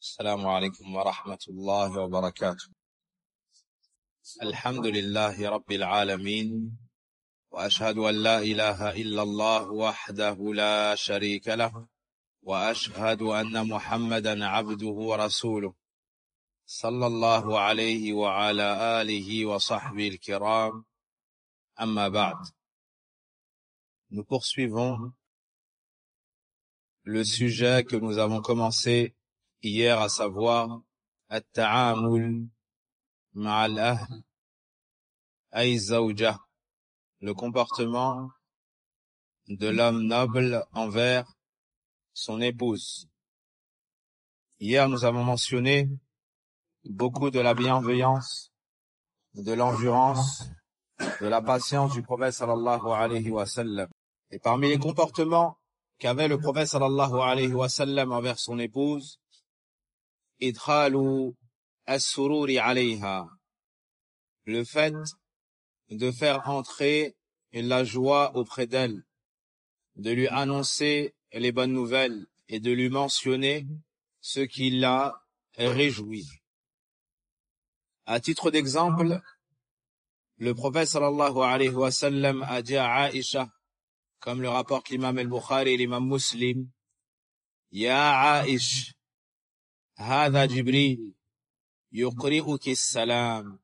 السلام عليكم ورحمة الله وبركاته. الحمد لله رب العالمين، وأشهد أن لا إله إلا الله وحده لا شريك له، وأشهد أن محمدا عبده ورسوله صلى الله عليه وعلى آله وصحبه الكرام. أما بعد. Nous poursuivons le sujet que nous avons commencé hier, à savoir التعامل مع الأهل أي الزوجة, le comportement de l'homme noble envers son épouse. Hier, nous avons mentionné beaucoup de la bienveillance, de l'endurance, de la patience du prophète sallallahu alayhi wa sallam. Et parmi les comportements qu'avait le prophète sallallahu alayhi wa sallam envers son épouse, idkhalu as-sururi alayha, le fait de faire entrer la joie auprès d'elle, de lui annoncer les bonnes nouvelles et de lui mentionner ce qui la réjouit. À titre d'exemple, le prophète sallallahu alayhi wa sallam a dit à Aïcha, comme le rapporte l'imam al-Bukhari et l'imam Muslim, Ya Aïch, hadha Jibril, yuqri'uki as-salam.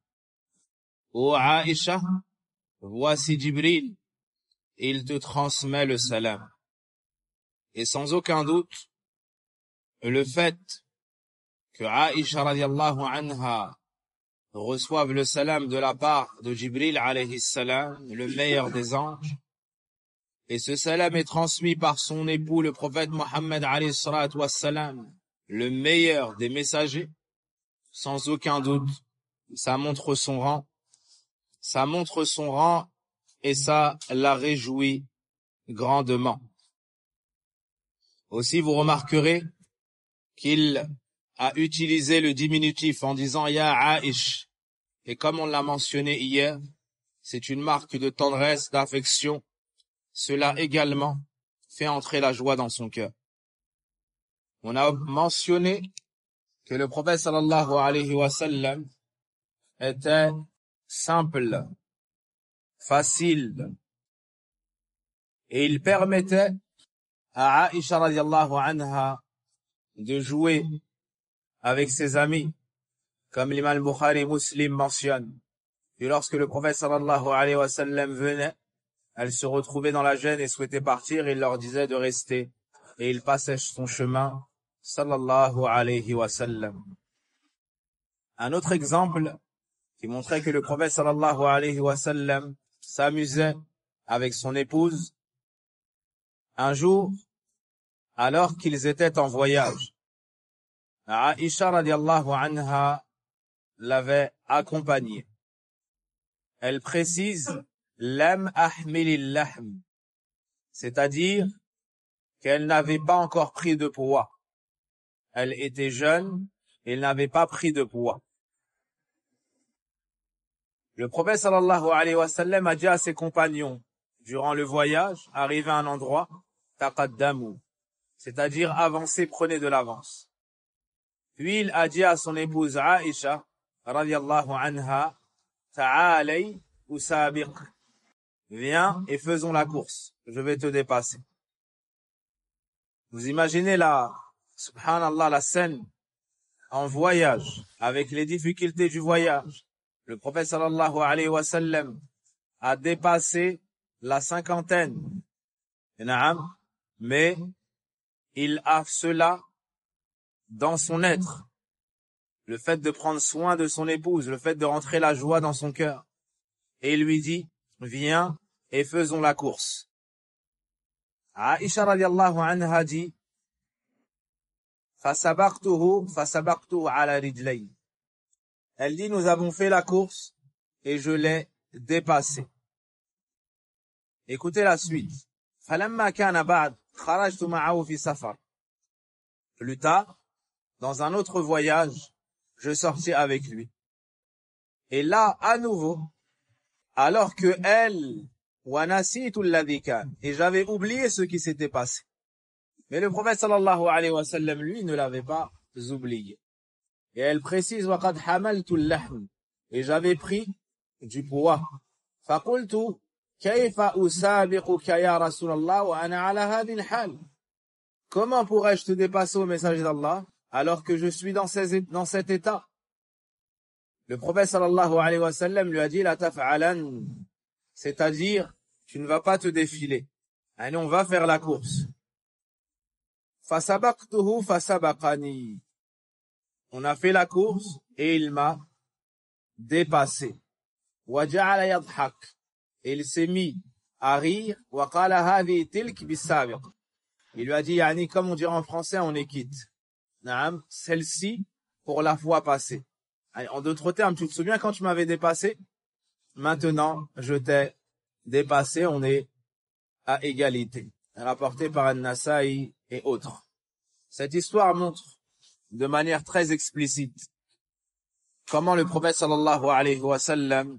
Ô Aïcha, voici Jibril, il te transmet le salam. Et sans aucun doute, le fait que Aïcha radiallahu anha reçoive le salam de la part de Jibril alayhi salam, le meilleur des anges, et ce salam est transmis par son époux, le prophète Mohammed alayhi salatu wassalam, le meilleur des messagers, sans aucun doute, ça montre son rang et ça la réjouit grandement. Aussi, vous remarquerez qu'il a utilisé le diminutif en disant Ya Aïch, et comme on l'a mentionné hier, c'est une marque de tendresse, d'affection. Cela également fait entrer la joie dans son cœur. On a mentionné que le prophète sallallahu alayhi wa sallam était simple, facile, et il permettait à Aïcha radiallahu anha de jouer avec ses amis, comme l'imam Bukhari Muslim mentionne. Et lorsque le prophète sallallahu alayhi wa sallam venait, elle se retrouvait dans la gêne et souhaitait partir, il leur disait de rester, et il passait son chemin, sallallahu alayhi wa sallam. Un autre exemple qui montrait que le prophète sallallahu alayhi wa sallam s'amusait avec son épouse. Un jour, alors qu'ils étaient en voyage, Aïcha radiallahu anha l'avait accompagné. Elle précise Lam ahmilil lahm, c'est-à-dire qu'elle n'avait pas encore pris de poids. Elle était jeune et elle n'avait pas pris de poids. Le prophète sallallahu alayhi wa sallam a dit à ses compagnons, durant le voyage, arrivé à un endroit, taqaddamu, c'est-à-dire avancez, prenez de l'avance. Puis il a dit à son épouse Aïcha, radiyallahu anha, ta'alay usabiq, viens et faisons la course, je vais te dépasser. Vous imaginez subhanallah, la scène en voyage, avec les difficultés du voyage. Le prophète sallallahu alayhi wa sallam a dépassé la cinquantaine, mais il a cela dans son être. Le fait de prendre soin de son épouse, le fait de rentrer la joie dans son cœur. Et il lui dit, viens et faisons la course. Aïcha radiallahu anha dit, fasabaqtuhu ala rijlayn. Elle dit, nous avons fait la course et je l'ai dépassé. Écoutez la suite. Falamma kana ba'd kharajtu ma'ahu fi safar. Plus tard, dans un autre voyage, je sortis avec lui. Et là, à nouveau, alors que elle, wa nasitu alladhi kan, et j'avais oublié ce qui s'était passé. Mais le prophète sallallahu alayhi wa sallam, lui, ne l'avait pas oubliés. Et elle précise وَقَدْ حَمَلْتُ اللَّحْمِ et j'avais pris du poids. فَقُلْتُ كَيْفَ أُسَابِقُكَ يَا رَسُولَ اللَّهِ وَأَنَا عَلَى هَذِهِ الْحَالِ. Comment pourrais-je te dépasser au messager d'Allah alors que je suis dans cet état? Le prophète sallallahu alayhi wa sallam lui a dit la taf'alan, c'est-à-dire tu ne vas pas te défiler. Allez, on va faire la course. Fasabaqtuhu fasabaqani. On a fait la course et il m'a dépassé. Wa ja'ala yadhhak. Et il s'est mis à rire. Wa qala hadhi tilk bisabiq. Il lui a dit yani comme on dirait en français on est quitte. Naam, celle-ci pour la fois passée. En d'autres termes, tu te souviens quand tu m'avais dépassé? Maintenant, je t'ai dépassé, on est à égalité. Rapporté par An-Nasa'i et autres. Cette histoire montre de manière très explicite comment le prophète sallallahu alayhi wa sallam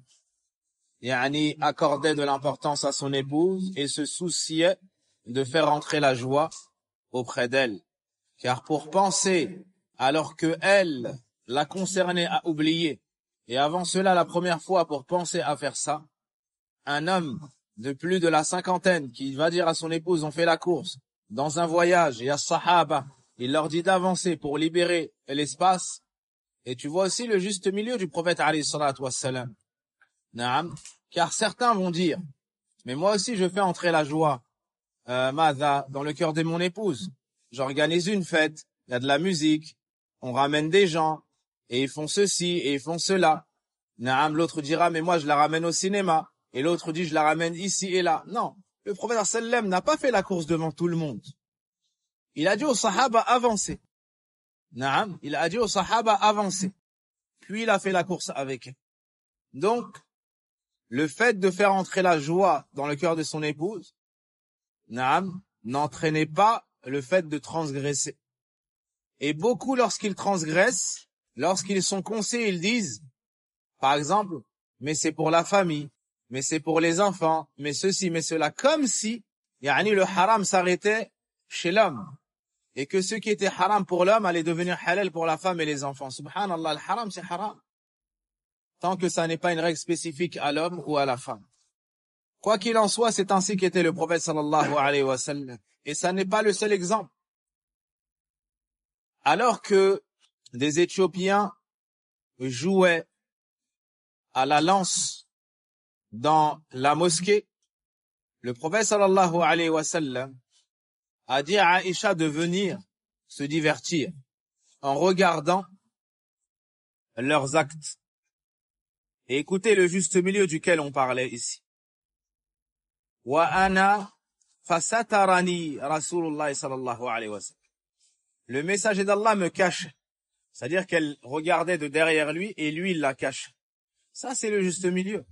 accordait de l'importance à son épouse et se souciait de faire entrer la joie auprès d'elle. Car pour penser, alors que elle, la concernée, a oublié, et avant cela, la première fois, pour penser à faire ça, un homme de plus de la cinquantaine qui va dire à son épouse, on fait la course, dans un voyage, et à Sahaba, il leur dit d'avancer pour libérer l'espace, et tu vois aussi le juste milieu du prophète alayhi salatu wassalam. Naam, car certains vont dire, mais moi aussi je fais entrer la joie, dans le cœur de mon épouse. J'organise une fête, il y a de la musique, on ramène des gens, et ils font ceci, et ils font cela. Naam, l'autre dira, mais moi je la ramène au cinéma. Et l'autre dit, je la ramène ici et là. Non, le prophète sallam n'a pas fait la course devant tout le monde. Il a dit aux sahaba, avancez. Naam, il a dit aux sahaba, avancez. Puis il a fait la course avec eux. Donc, le fait de faire entrer la joie dans le cœur de son épouse, naam, n'entraînait pas le fait de transgresser. Et beaucoup, lorsqu'ils transgressent, lorsqu'ils sont conscients, ils disent, par exemple, mais c'est pour la famille, mais c'est pour les enfants, mais ceci, mais cela, comme si, le haram s'arrêtait chez l'homme. Et que ce qui était haram pour l'homme allait devenir halal pour la femme et les enfants. Subhanallah, le haram, c'est haram. Tant que ça n'est pas une règle spécifique à l'homme ou à la femme. Quoi qu'il en soit, c'est ainsi qu'était le prophète sallallahu alayhi wa sallam. Et ça n'est pas le seul exemple. Alors que des Éthiopiens jouaient à la lance dans la mosquée, le prophète sallallahu alayhi wa sallam a dit à Aïcha de venir se divertir en regardant leurs actes. Et écoutez le juste milieu duquel on parlait ici. Wa ana fasatarani Rasulullah sallallahu alayhi wa sallam. Le messager d'Allah me cache. C'est-à-dire qu'elle regardait de derrière lui et lui il la cache. Ça c'est le juste milieu.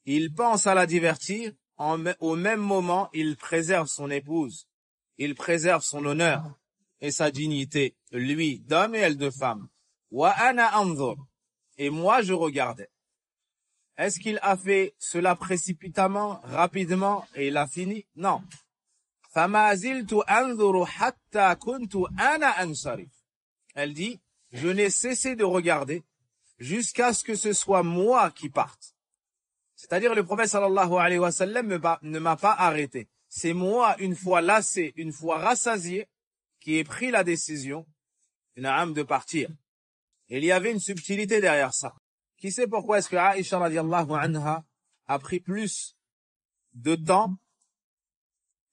Il pense à la divertir, au même moment il préserve son épouse. Il préserve son honneur et sa dignité, lui d'homme et elle de femme. Wa ana anzur. Et moi je regardais. Est-ce qu'il a fait cela précipitamment, rapidement et il a fini? Non. فَمَا زِلْتُ أَنْظُرُ حَتَّى كُنْتُ أَنَا أَنْصَرِفُ. Elle dit, je n'ai cessé de regarder jusqu'à ce que ce soit moi qui parte. C'est-à-dire le prophète sallallahu alayhi wa sallam ne m'a pas arrêté. C'est moi, une fois lassé, une fois rassasié, qui ai pris la décision, de partir. Et il y avait une subtilité derrière ça. Qui sait pourquoi est-ce que Aïcha radiallahu anha a pris plus de temps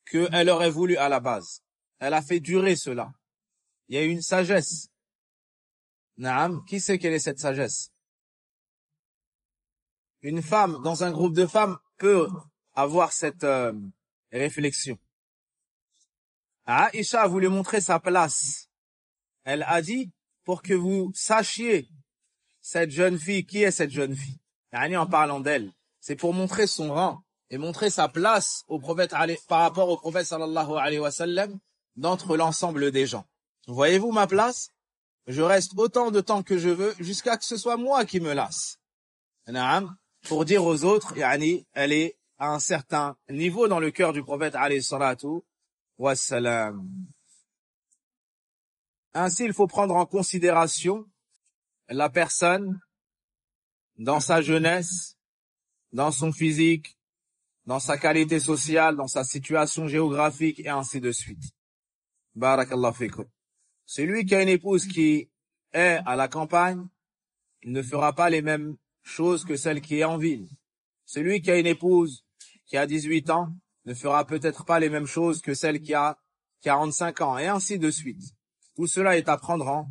qu'elle aurait voulu à la base. Elle a fait durer cela. Il y a une sagesse. Naam, qui sait quelle est cette sagesse? Une femme, dans un groupe de femmes, peut avoir cette réflexion. Aïcha a voulu montrer sa place. Elle a dit, pour que vous sachiez cette jeune fille, qui est cette jeune fille? En parlant d'elle. C'est pour montrer son rang et montrer sa place au prophète, par rapport au prophète sallallahu alayhi wa sallam, d'entre l'ensemble des gens. Voyez-vous ma place? Je reste autant de temps que je veux jusqu'à que ce soit moi qui me lasse. Pour dire aux autres, elle est à un certain niveau dans le cœur du prophète alayhi salatu wassalam. Ainsi, il faut prendre en considération la personne dans sa jeunesse, dans son physique, dans sa qualité sociale, dans sa situation géographique et ainsi de suite. Barakallahu fikum. Celui qui a une épouse qui est à la campagne, il ne fera pas les mêmes choses que celle qui est en ville. Celui qui a une épouse qui a 18 ans ne fera peut-être pas les mêmes choses que celle qui a 45 ans, et ainsi de suite. Tout cela est à prendre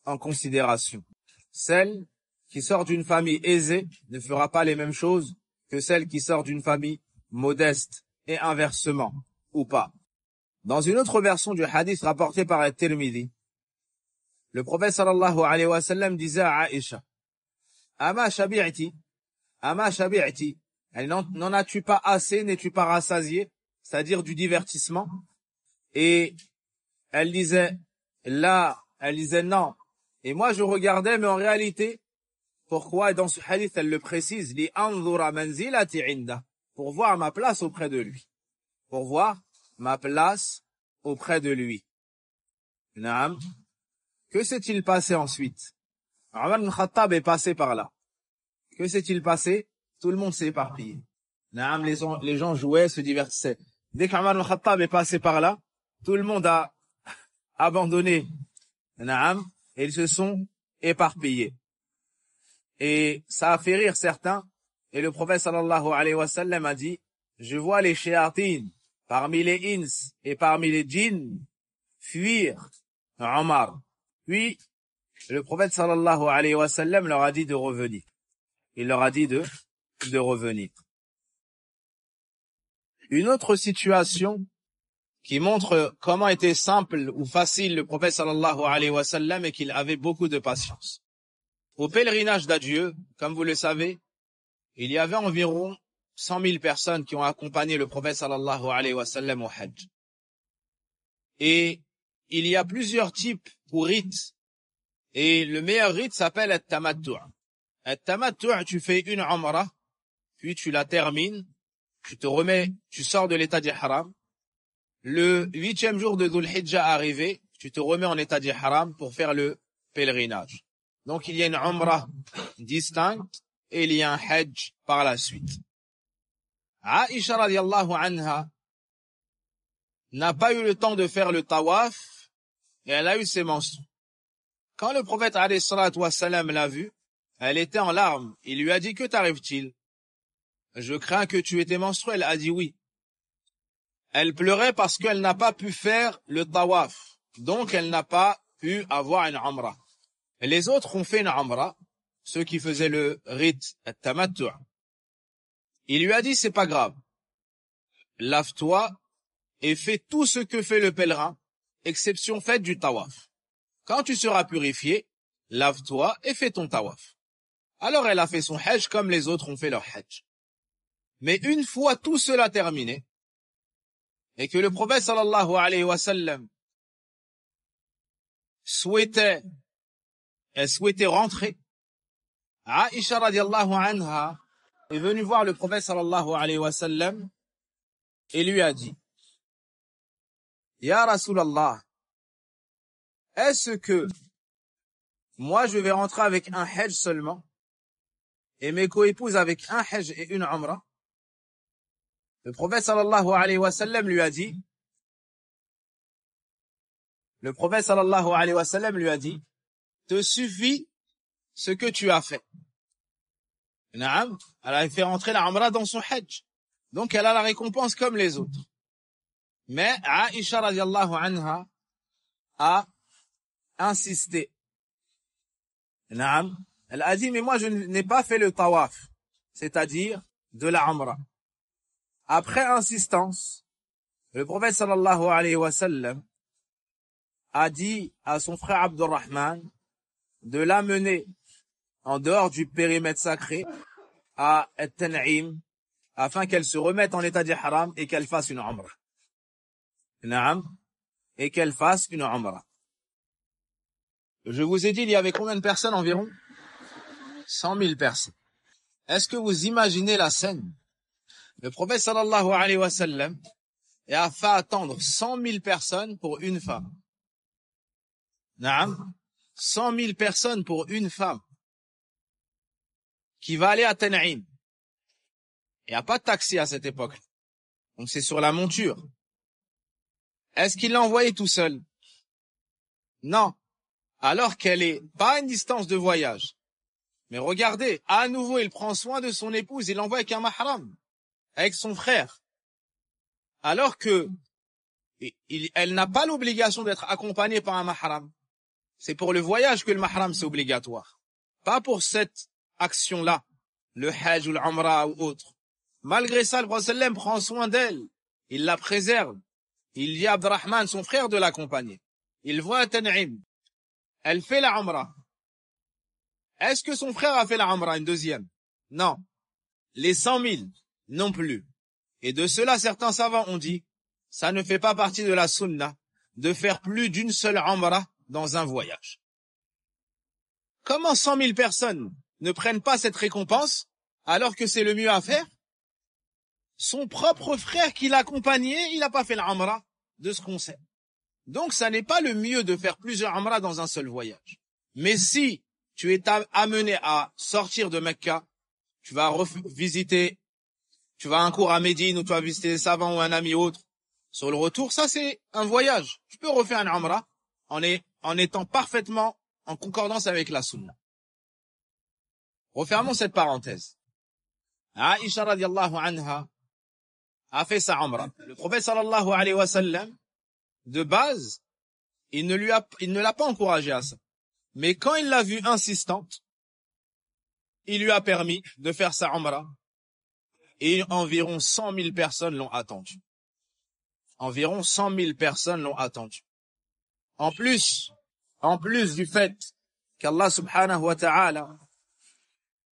en considération. Celle qui sort d'une famille aisée ne fera pas les mêmes choses que celle qui sort d'une famille modeste, et inversement, ou pas. Dans une autre version du hadith rapporté par At-Tirmidhi, le prophète sallallahu alayhi wa sallam disait à Aïcha, Ama shabi'ti, n'en as-tu pas assez, n'es-tu pas rassasié, c'est-à-dire du divertissement? Et elle disait, non. Et moi je regardais, mais en réalité, pourquoi? Et dans ce hadith, elle le précise, li anzura manzilati inda, pour voir ma place auprès de lui. Pour voir ma place auprès de lui. Naam. Que s'est-il passé ensuite? Omar ibn Khattab est passé par là. Que s'est-il passé? Tout le monde s'est éparpillé. Naam, les gens jouaient, se divertissaient. Dès qu'Omar ibn Khattab est passé par là, tout le monde a abandonné. Naam, et ils se sont éparpillés. Et ça a fait rire certains. Et le prophète sallallahu alayhi wa sallam a dit, je vois les shayatines parmi les ins et parmi les djinns fuir Omar. Puis, le prophète sallallahu alayhi wa sallam leur a dit de revenir. Il leur a dit de revenir. Une autre situation qui montre comment était simple ou facile le prophète sallallahu alayhi wa sallam et qu'il avait beaucoup de patience. Au pèlerinage d'adieu, comme vous le savez, il y avait environ 100 000 personnes qui ont accompagné le prophète sallallahu alayhi wa sallam au Hajj. Et il y a plusieurs types ou rites. Et le meilleur rite s'appelle At-Tamattu'. At-Tamattu', tu fais une umrah, puis tu la termines, tu sors de l'état d'ihram. Le 8e jour de Dhul Hijjah arrivé, tu te remets en état d'ihram pour faire le pèlerinage. Donc il y a une umrah distincte et il y a un hajj par la suite. Aïcha radiallahu anha n'a pas eu le temps de faire le tawaf et elle a eu ses menstrues. Quand le prophète alayhi salatu wassalam l'a vue, elle était en larmes. Il lui a dit, que t'arrive-t-il? Je crains que tu étais menstruée. Elle a dit oui. Elle pleurait parce qu'elle n'a pas pu faire le tawaf. Donc elle n'a pas pu avoir une umrah. Et les autres ont fait une umrah, ceux qui faisaient le rite at-tamattu'. Il lui a dit, c'est pas grave. Lave-toi et fais tout ce que fait le pèlerin, exception faite du tawaf. Quand tu seras purifié, lave-toi et fais ton tawaf. Alors elle a fait son hajj comme les autres ont fait leur hajj. Mais une fois tout cela terminé, et que le prophète sallallahu alayhi wa sallam souhaitait rentrer, Aïcha radiallahu anha est venue voir le prophète sallallahu alayhi wa sallam et lui a dit, Ya Rasulallah, est-ce que moi je vais rentrer avec un hajj seulement et mes coépouses avec un hajj et une umrah? Le prophète sallallahu alayhi wa sallam lui a dit, te suffit ce que tu as fait. Naam, elle a fait rentrer la umrah dans son hajj. Donc elle a la récompense comme les autres. Mais Aïcha radiallahu anha a insisté. Naam, elle a dit, mais moi je n'ai pas fait le tawaf, c'est-à-dire de la umrah. Après insistance, le prophète sallallahu alayhi wa sallam a dit à son frère Abdurrahman de l'amener en dehors du périmètre sacré à At-Tan'im afin qu'elle se remette en état d'ihram et qu'elle fasse une umrah. Naam, et qu'elle fasse une umrah. Je vous ai dit, il y avait combien de personnes environ? 100 000 personnes. Est-ce que vous imaginez la scène? Le prophète sallallahu alayhi wa sallam a fait attendre 100 000 personnes pour une femme. Naam. 100 000 personnes pour une femme qui va aller à Tan'im. Il n'y a pas de taxi à cette époque. Donc c'est sur la monture. Est-ce qu'il l'a envoyé tout seul? Non. Alors qu'elle est pas à une distance de voyage. Mais regardez, à nouveau, il prend soin de son épouse, il l'envoie avec un mahram, avec son frère. Alors que elle n'a pas l'obligation d'être accompagnée par un mahram. C'est pour le voyage que le mahram c'est obligatoire. Pas pour cette action-là, le hajj ou l'umrah ou autre. Malgré ça, le prophète sallam prend soin d'elle. Il la préserve. Il dit à Abdurrahman, son frère, de l'accompagner. Il voit à Tan'im. Elle fait la umrah. Est-ce que son frère a fait la umrah, une deuxième? Non. Les 100 000, non plus. Et de cela, certains savants ont dit, ça ne fait pas partie de la sunna de faire plus d'une seule umrah dans un voyage. Comment 100 000 personnes ne prennent pas cette récompense alors que c'est le mieux à faire? Son propre frère qui l'accompagnait, il n'a pas fait l'umrah de ce qu'on sait. Donc ça n'est pas le mieux de faire plusieurs umrah dans un seul voyage. Mais si tu es amené à sortir de Mecca, tu vas visiter, tu vas à un cours à Médine ou tu vas visiter des savants ou un ami autre, sur le retour, ça c'est un voyage. Tu peux refaire un umrah en étant parfaitement en concordance avec la sunna. Refermons cette parenthèse. Aïcha radiallahu anha a fait sa umrah. Le prophète sallallahu alayhi wa sallam, de base, il ne l'a pas encouragé à ça. Mais quand il l'a vue insistante, il lui a permis de faire sa umrah. Et environ 100 000 personnes l'ont attendu. Environ 100 000 personnes l'ont attendu. En plus du fait qu'Allah subhanahu wa ta'ala,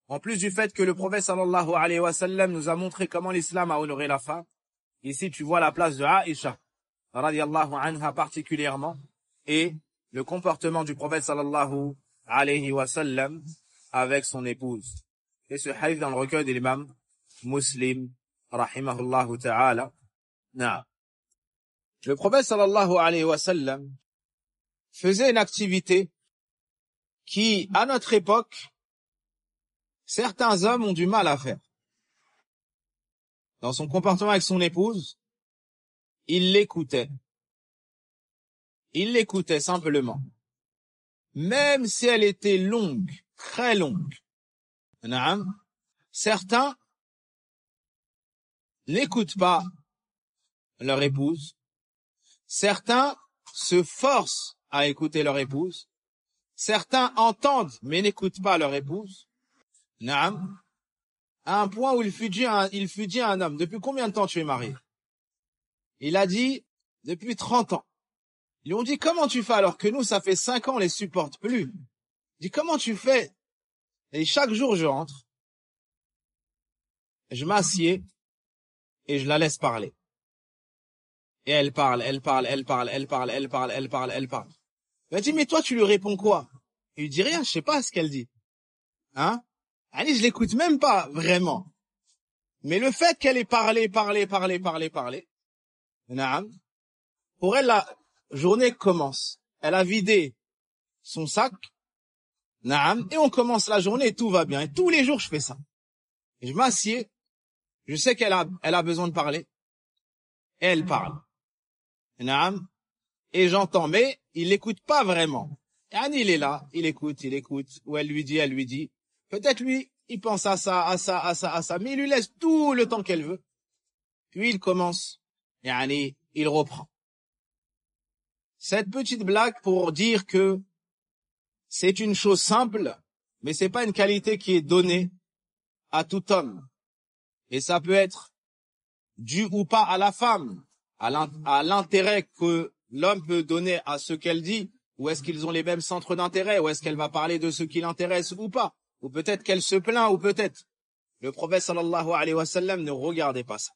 en plus du fait que le prophète sallallahu alayhi wa sallam nous a montré comment l'islam a honoré la femme, ici tu vois la place de Aïcha radiallahu anha particulièrement et le comportement du prophète sallallahu alayhi wa sallam avec son épouse. Et ce hadith dans le recueil de l'imam Muslim rahimahullahu ta'ala. Le prophète sallallahu alayhi wa sallam faisait une activité qui, à notre époque, certains hommes ont du mal à faire. Dans son comportement avec son épouse, il l'écoutait. Il l'écoutait simplement. Même si elle était longue, très longue. Certains n'écoutent pas leur épouse. Certains se forcent à écouter leur épouse. Certains entendent mais n'écoutent pas leur épouse. À un point où il fut dit à un homme, depuis combien de temps tu es marié? Il a dit, depuis 30 ans. Ils lui ont dit, comment tu fais alors que nous, ça fait 5 ans, on les supporte plus. Il dit, comment tu fais? Et chaque jour, je rentre, je m'assieds et je la laisse parler. Et elle parle. Il m'a dit, mais toi, tu lui réponds quoi? Il lui dit rien, je sais pas ce qu'elle dit. Allez, je l'écoute même pas, vraiment. Mais le fait qu'elle ait parlé, pour elle, la journée commence. Elle a vidé son sac, et on commence la journée et tout va bien. Et tous les jours, je fais ça. Et je m'assieds, je sais qu'elle a besoin de parler, et elle parle. Et j'entends, mais il l'écoute pas vraiment. Il est là, il écoute, ou elle lui dit. Peut-être lui, il pense à ça, mais il lui laisse tout le temps qu'elle veut. Puis il commence, il reprend. Cette petite blague pour dire que c'est une chose simple, mais c'est pas une qualité qui est donnée à tout homme. Et ça peut être dû ou pas à la femme, à l'intérêt que l'homme peut donner à ce qu'elle dit, ou est-ce qu'ils ont les mêmes centres d'intérêt, ou est-ce qu'elle va parler de ce qui l'intéresse ou pas, ou peut-être qu'elle se plaint, ou peut-être. Le prophète sallallahu alayhi wa sallam ne regardait pas ça.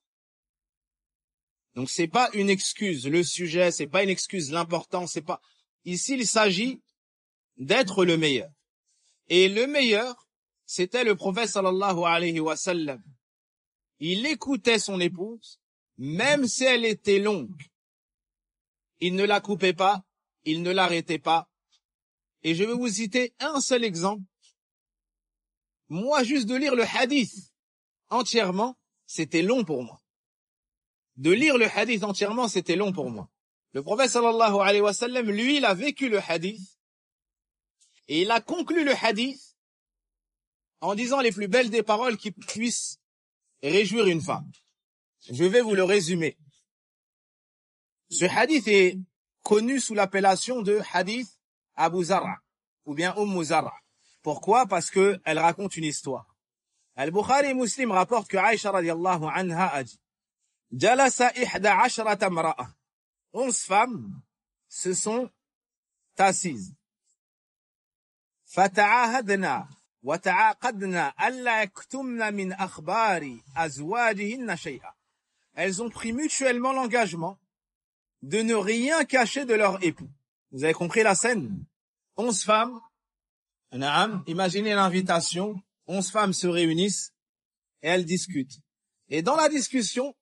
Donc c'est pas une excuse, le sujet, c'est pas une excuse, l'important, c'est pas. Ici, il s'agit d'être le meilleur. Et le meilleur, c'était le prophète sallallahu alayhi wa sallam. Il écoutait son épouse, même si elle était longue. Il ne la coupait pas, il ne l'arrêtait pas, Et je vais vous citer un seul exemple. Moi, juste de lire le hadith entièrement, c'était long pour moi. De lire le hadith entièrement, c'était long pour moi. Le prophète sallallahu alayhi wa sallam, lui, il a vécu le hadith et il a conclu le hadith en disant les plus belles des paroles qui puissent réjouir une femme. Je vais vous le résumer. Ce hadith est connu sous l'appellation de hadith Abu Zar'a ou bien Zar'a. Pourquoi? Parce que elle raconte une histoire. Al-Bukhari et Muslim rapportent que Aïcha radiyallahu anha a dit Jalasa 11 imra'a. 11 femmes se sont assises. Fata'ahadna wa ta'aqadna alla yaktumna min akhbari azwajihinna shay'a. Elles ont pris mutuellement l'engagement de ne rien cacher de leur époux. Vous avez compris la scène? 11 femmes, imaginez l'invitation, 11 femmes se réunissent et elles discutent. Et dans la discussion,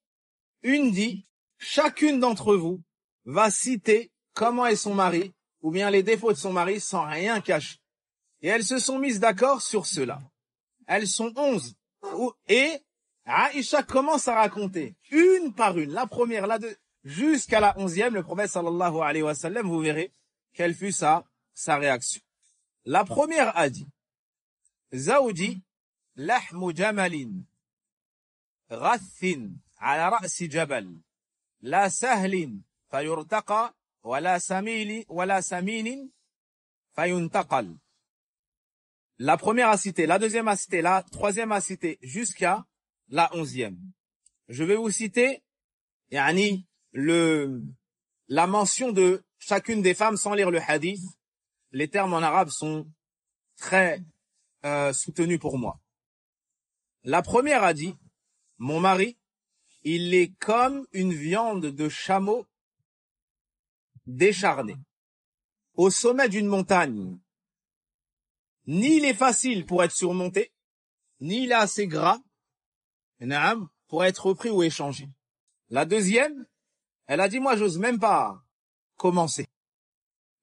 une dit, chacune d'entre vous va citer comment est son mari, ou bien les défauts de son mari sans rien cacher. Et elles se sont mises d'accord sur cela. Elles sont 11. Et Aïcha commence à raconter, une par une, la première, la deuxième, jusqu'à la 11e, le prophète sallallahu alayhi wa sallam, vous verrez quelle fut sa réaction. La première a dit, Zawdi lahmu jamalin ghathin ala ra'si jabal la sahlin fayurtaqa wala saminin fayuntaqal. La première a cité, la deuxième a cité, la troisième a cité, jusqu'à la 11e. Je vais vous citer, la mention de chacune des femmes sans lire le hadith. Les termes en arabe sont très soutenus pour moi. La première a dit, mon mari, il est comme une viande de chameau décharnée au sommet d'une montagne. Ni il est facile pour être surmonté, ni il est assez gras pour être repris ou échangé. La deuxième, elle a dit, moi, j'ose même pas commencer.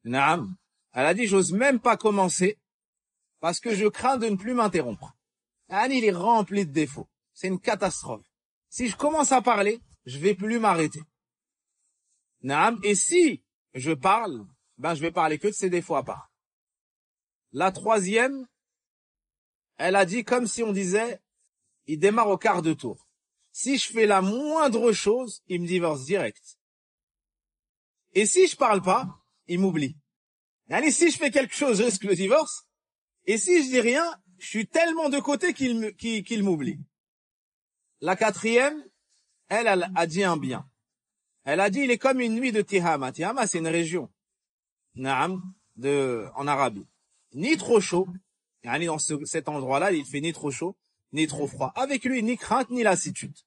Elle a dit, j'ose même pas commencer parce que je crains de ne plus m'interrompre. Il est rempli de défauts. C'est une catastrophe. Si je commence à parler, je vais plus m'arrêter. Et si je parle, je vais parler que de ses défauts à part. La troisième, elle a dit comme si on disait, il démarre au quart de tour. Si je fais la moindre chose, il me divorce direct. Et si je parle pas, il m'oublie. Si je fais quelque chose, je risque le divorce. Et si je dis rien, je suis tellement de côté qu'il m'oublie. La quatrième, elle a dit un bien. Elle a dit, il est comme une nuit de Tihama. Tihama, c'est une région. En Arabie. Ni trop chaud. Dans cet endroit-là, il fait ni trop chaud, ni trop froid. Avec lui, ni crainte, ni lassitude.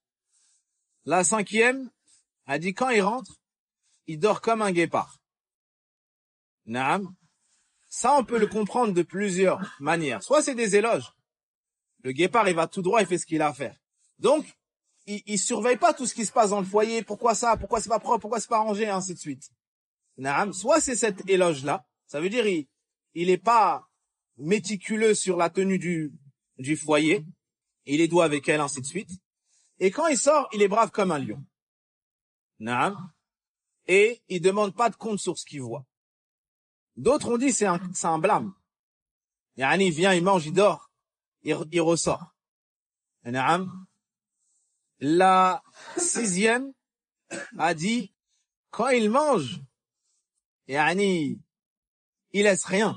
La cinquième a dit, quand il rentre, il dort comme un guépard. Ça, on peut le comprendre de plusieurs manières. Soit c'est des éloges. Le guépard, il va tout droit, il fait ce qu'il a à faire. Donc, il surveille pas tout ce qui se passe dans le foyer. Pourquoi ça? Pourquoi c'est pas propre? Pourquoi c'est pas rangé? Ainsi de suite. Soit c'est cet éloge-là. Ça veut dire, il est pas méticuleux sur la tenue du foyer. Il est doux avec elle, ainsi de suite. Et quand il sort, il est brave comme un lion. Et il demande pas de compte sur ce qu'il voit. D'autres ont dit c'est un blâme. Il vient, il mange, il dort, il ressort. La sixième a dit quand il mange, il laisse rien.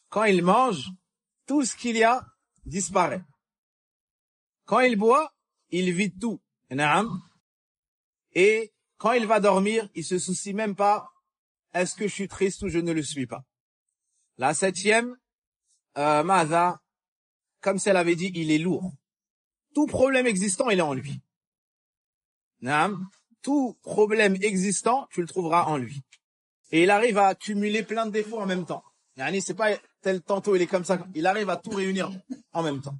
Quand il mange, tout ce qu'il y a disparaît. Quand il boit, il vide tout. Et quand il va dormir, il se soucie même pas est-ce que je suis triste ou je ne le suis pas. La septième, Maza, comme si elle avait dit, il est lourd. Tout problème existant, il est en lui. Tout problème existant, tu le trouveras en lui. Et il arrive à accumuler plein de défauts en même temps. C'est pas tel tantôt il est comme ça. Il arrive à tout réunir en même temps.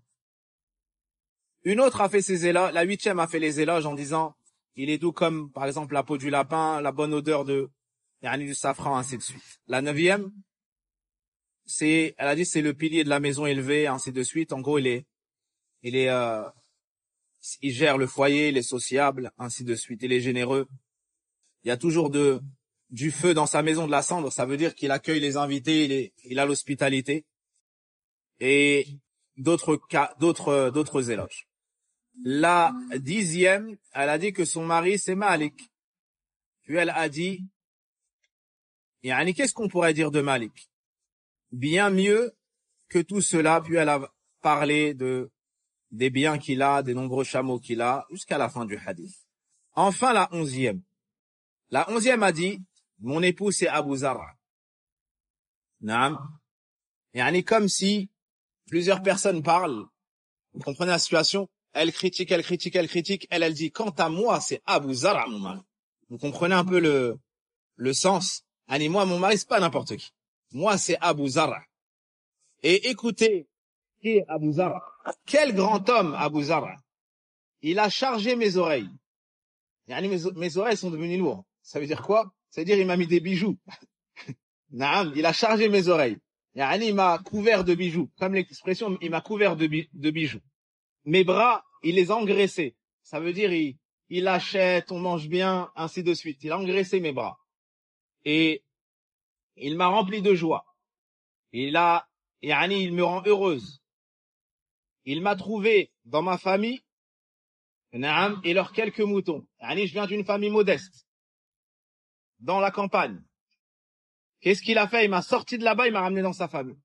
Une autre a fait ses éloges. La huitième a fait les éloges en disant, il est doux comme, par exemple, la peau du lapin, la bonne odeur du safran, ainsi de suite. La neuvième, elle a dit, c'est le pilier de la maison élevée, ainsi de suite. En gros, il gère le foyer, il est sociable, ainsi de suite. Il est généreux. Il y a toujours du feu dans sa maison, de la cendre. Ça veut dire qu'il accueille les invités, il a l'hospitalité. Et d'autres éloges. La 10e, elle a dit que son mari, c'est Malik. Puis elle a dit, yani, qu'est-ce qu'on pourrait dire de Malik? Bien mieux que tout cela. Puis elle a parlé des biens qu'il a, des nombreux chameaux qu'il a, jusqu'à la fin du hadith. Enfin, la 11e. La 11e a dit, mon époux, c'est Abu Zar'a. Naam. Yani, comme si plusieurs personnes parlent, vous comprenez la situation? Elle critique, elle dit, quant à moi, c'est Abu Zar'a, mon mari. Vous comprenez un peu le sens? Yani, moi, mon mari, c'est pas n'importe qui. Moi, c'est Abu Zar'a. Et écoutez, qui est Abu Zar'a? Quel grand homme, Abu Zar'a. Il a chargé mes oreilles. Yani, mes oreilles sont devenues lourdes. Ça veut dire quoi? Ça veut dire, il m'a mis des bijoux. Naam, il a chargé mes oreilles. Yani, il m'a couvert de bijoux. Comme l'expression, il m'a couvert de bijoux. Mes bras, il les a engraissés. Ça veut dire, il achète, on mange bien, ainsi de suite. Il a engraissé mes bras. Et il m'a rempli de joie. Il me rend heureuse. Il m'a trouvé dans ma famille, naam, et leurs quelques moutons. Yani, je viens d'une famille modeste. Dans la campagne. Qu'est-ce qu'il a fait? Il m'a sorti de là-bas, il m'a ramené dans sa famille.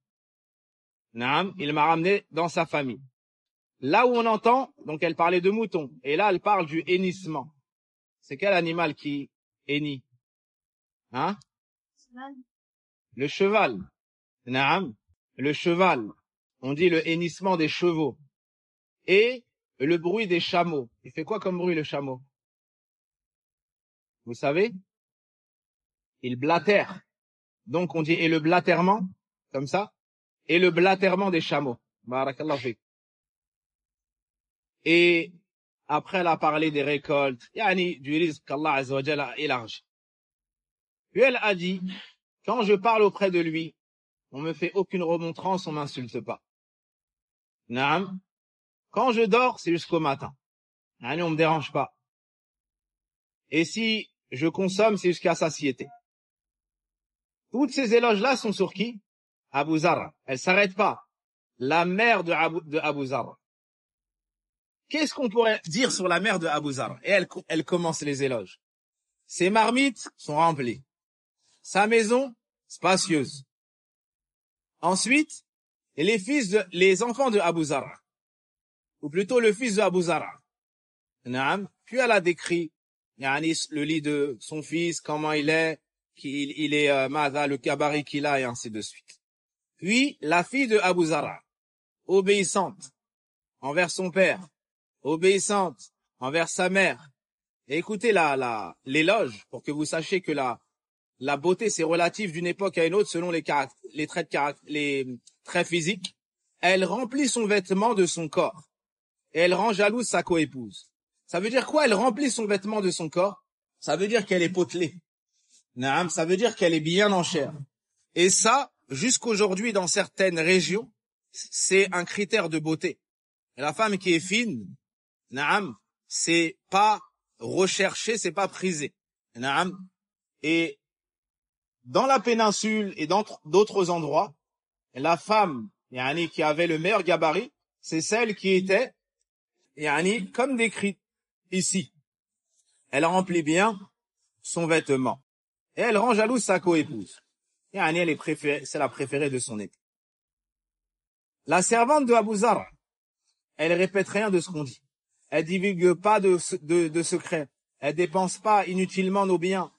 Naam, il m'a ramené dans sa famille. Là où on entend, donc elle parlait de moutons, et là elle parle du hennissement. C'est quel animal qui hennit? Hein? Le cheval. Naam, le cheval. On dit le hennissement des chevaux. Et le bruit des chameaux. Il fait quoi comme bruit le chameau? Vous savez? Il blatère. Donc on dit et le blatèrement, comme ça, et le blatèrement des chameaux. Barakallahu fik. Et après, elle a parlé des récoltes, yani du risque qu'Allah Azza wa Jalla a élargi. Puis elle a dit, quand je parle auprès de lui, on me fait aucune remontrance, on m'insulte pas. Naam. Quand je dors, c'est jusqu'au matin. Yani, on me dérange pas. Et si je consomme, c'est jusqu'à satiété. Toutes ces éloges-là sont sur qui? Abu Zar'a. Elle s'arrête pas. La mère de Abu Zar'a. Qu'est-ce qu'on pourrait dire sur la mère de Abu Zar'a? Et elle commence les éloges. Ses marmites sont remplies. Sa maison, spacieuse. Ensuite, les enfants de Abu Zar'a. Ou plutôt le fils de Abu Zar'a. Naam. Puis elle a décrit, le lit de son fils, comment il est, le cabaret qu'il a, et ainsi de suite. Puis, la fille de Abu Zar'a, obéissante envers son père, obéissante envers sa mère. Et écoutez l'éloge, pour que vous sachiez que la beauté, c'est relatif d'une époque à une autre selon les traits physiques. Elle remplit son vêtement de son corps. Et elle rend jalouse sa coépouse. Ça veut dire quoi? Elle remplit son vêtement de son corps. Ça veut dire qu'elle est potelée. Naam, ça veut dire qu'elle est bien en chair. Et ça, jusqu'aujourd'hui, dans certaines régions, c'est un critère de beauté. Et la femme qui est fine, naam, c'est pas recherché, c'est pas prisé. Naam. Et dans la péninsule et dans d'autres endroits, la femme, qui avait le meilleur gabarit, c'est celle qui était, comme décrit ici. Elle remplit bien son vêtement. Et elle rend jalouse sa coépouse. Elle est préférée, c'est la préférée de son époux. La servante de Abu Zar'a, elle répète rien de ce qu'on dit. Elle divulgue pas de secrets. Elle dépense pas inutilement nos biens.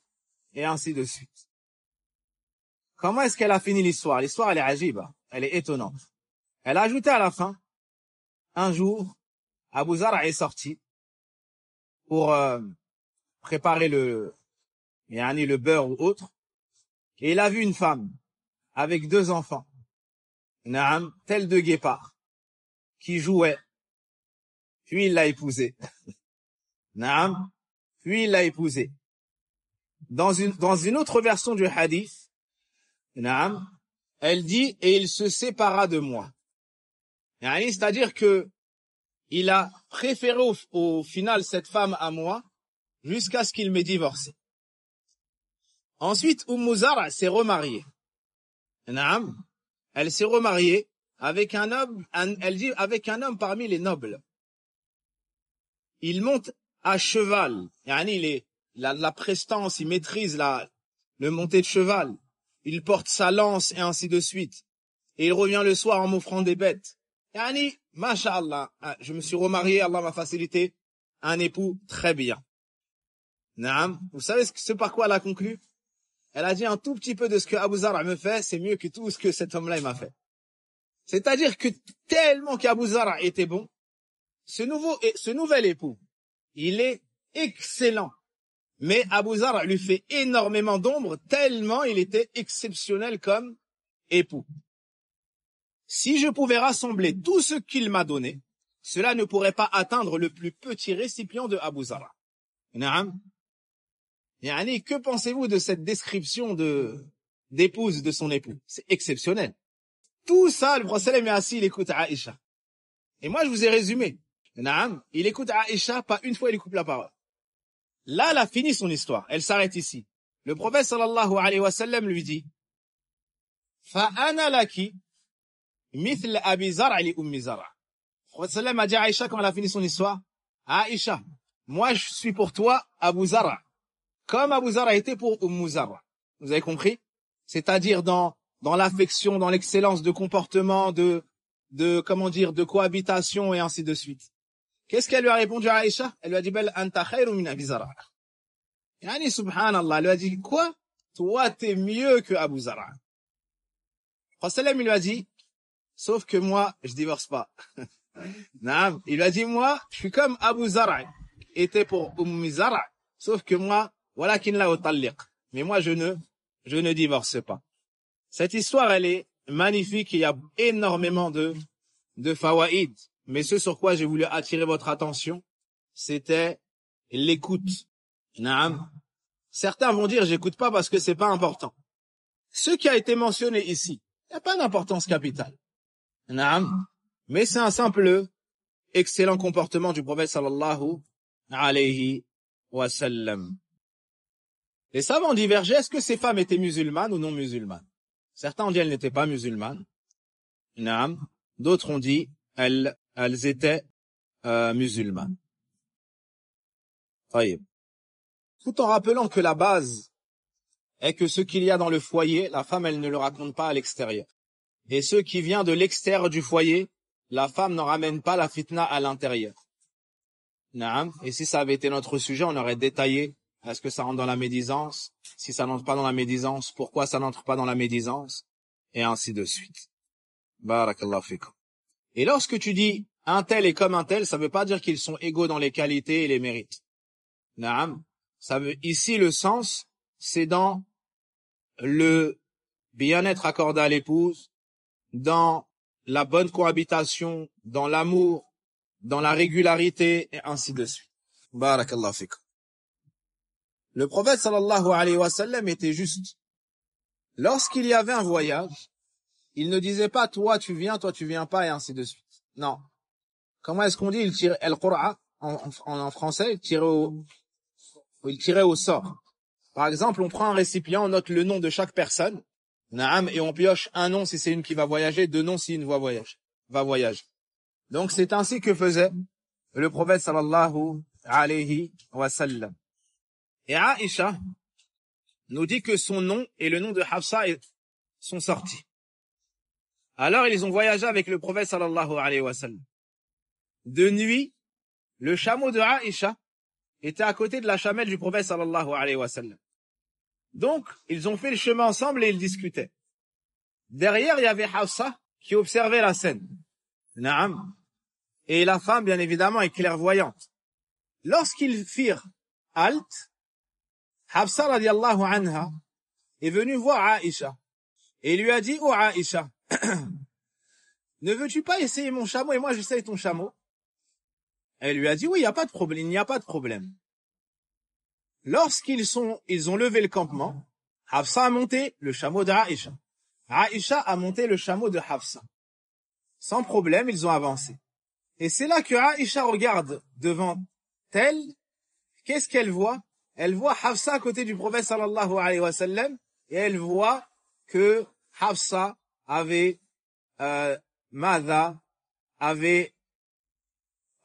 Et ainsi de suite. Comment est-ce qu'elle a fini l'histoire? L'histoire, elle est ajiba. Elle est étonnante. Elle a ajouté à la fin, un jour, Abu Zar'a est sorti pour préparer le beurre ou autre. Et il a vu une femme avec 2 enfants, naam, tels 2 guépards, qui jouaient. Puis il l'a épousée. Naam. Puis il l'a épousée. Dans une autre version du hadith, naam, elle dit, et il se sépara de moi. C'est-à-dire que il a préféré au final cette femme à moi jusqu'à ce qu'il m'ait divorcé. Ensuite, Zara s'est remariée. Naam. Elle s'est remariée avec un homme, elle dit avec un homme parmi les nobles. Il monte à cheval. La prestance, il maîtrise le monté de cheval. Il porte sa lance et ainsi de suite. Et il revient le soir en m'offrant des bêtes. Masha'Allah, je me suis remarié, Allah m'a facilité un époux très bien. Naam. Vous savez ce par quoi elle a conclu? Elle a dit un tout petit peu de ce que Abu Zara me fait, c'est mieux que tout ce que cet homme-là m'a fait. C'est-à-dire que tellement qu'Abu Zara était bon, ce nouvel époux, il est excellent. Mais Abu Zara lui fait énormément d'ombre tellement il était exceptionnel comme époux. Si je pouvais rassembler tout ce qu'il m'a donné, cela ne pourrait pas atteindre le plus petit récipient de Abu Zara. Naam. Que pensez-vous de cette description d'épouse de son époux? C'est exceptionnel. Tout ça, le prophète est assis, il écoute Aïcha. Et moi, je vous ai résumé. Naam, il écoute Aïcha, pas une fois il lui coupe la parole. Là, elle a fini son histoire. Elle s'arrête ici. Le prophète sallallahu alayhi wa sallam lui dit, Fa'ana laki, mithl Abi Zara li Ummi Zara. Le prophète sallam a dit à Aïcha quand elle a fini son histoire, Aïcha, moi je suis pour toi Abu Zara. Comme Abu Zara était pour Zara. Vous avez compris? C'est-à-dire dans l'affection, dans l'excellence de comportement, de cohabitation et ainsi de suite. Qu'est-ce qu'elle lui a répondu à Aïcha? Elle lui a dit, Bel anta khayru min Abi Zara. Subhanallah, elle lui a dit, quoi? Toi, t'es mieux que Abu Zara. Le prophète il lui a dit, sauf que moi, je divorce pas. Non, il lui a dit, moi, je suis comme Abu Zara était pour Zara, sauf que moi, walakin la utalliq. Mais moi, je ne divorce pas. Cette histoire, elle est magnifique. Il y a énormément de fawaïd. Mais ce sur quoi j'ai voulu attirer votre attention, c'était l'écoute. Naam. Certains vont dire, j'écoute pas parce que c'est pas important. Ce qui a été mentionné ici, il n'y a pas d'importance capitale. Naam. Mais c'est un simple, excellent comportement du prophète sallallahu alayhi wa sallam. Les savants divergeaient, est-ce que ces femmes étaient musulmanes ou non musulmanes? Certains ont dit, elles n'étaient pas musulmanes. Naam. D'autres ont dit, elles étaient musulmanes. Taïb. Tout en rappelant que la base est que ce qu'il y a dans le foyer, la femme, elle ne le raconte pas à l'extérieur. Et ce qui vient de l'extérieur du foyer, la femme n'en ramène pas la fitna à l'intérieur. Naam. Et si ça avait été notre sujet, on aurait détaillé, est-ce que ça rentre dans la médisance? Si ça n'entre pas dans la médisance, pourquoi ça n'entre pas dans la médisance? Et ainsi de suite. Barakallahu fikum. Et lorsque tu dis un tel est comme un tel, ça veut pas dire qu'ils sont égaux dans les qualités et les mérites. Naam. Ici, le sens, c'est dans le bien-être accordé à l'épouse, dans la bonne cohabitation, dans l'amour, dans la régularité, et ainsi de suite. Barakallahu fikum. Le prophète sallallahu alayhi wa sallam était juste. Lorsqu'il y avait un voyage, il ne disait pas toi tu viens pas et ainsi de suite. Non. Comment est-ce qu'on dit? Il tirait al-Qur'a en français, il tirait au sort. Par exemple, on prend un récipient, on note le nom de chaque personne, naam, et on pioche un nom si c'est une qui va voyager, deux noms si une va voyager. Donc c'est ainsi que faisait le prophète sallallahu alayhi wa sallam. Et Aïcha nous dit que son nom et le nom de Hafsa sont sortis. Alors ils ont voyagé avec le prophète sallallahu alayhi wa sallam. De nuit, le chameau de Aïcha était à côté de la chamelle du prophète sallallahu alayhi wa sallam. Donc, ils ont fait le chemin ensemble et ils discutaient. Derrière, il y avait Hafsa qui observait la scène. Naam. Et la femme, bien évidemment, est clairvoyante. Lorsqu'ils firent halte, Hafsa radiallahu anha est venue voir Aïcha et lui a dit, oh Aïcha, ne veux-tu pas essayer mon chameau et moi j'essaye ton chameau? Elle lui a dit, oui, il n'y a pas de problème. Lorsqu'ils ont levé le campement, Hafsa a monté le chameau d'Aïcha. Aïcha a monté le chameau de Hafsa. Sans problème, ils ont avancé. Et c'est là que Aïcha regarde devant elle. Qu'est-ce qu'elle voit? Elle voit Hafsa à côté du prophète sallallahu alayhi wa sallam, et elle voit que Hafsa avait avait